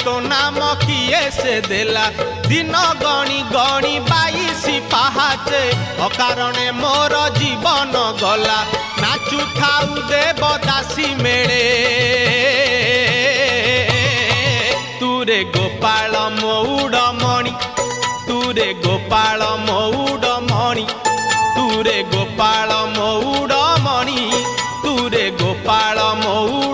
तो नाम किए से देला दिन गणी गणी 22 पाहाचे अकारणे मोर जीवन गला नाचु थाउ देवदासी मेले तुरे गोपाल मौड़मणि तुरे गोपाल मौड़मणि तुरे गोपाल मौड़मणि तुरे गोपाल मौड़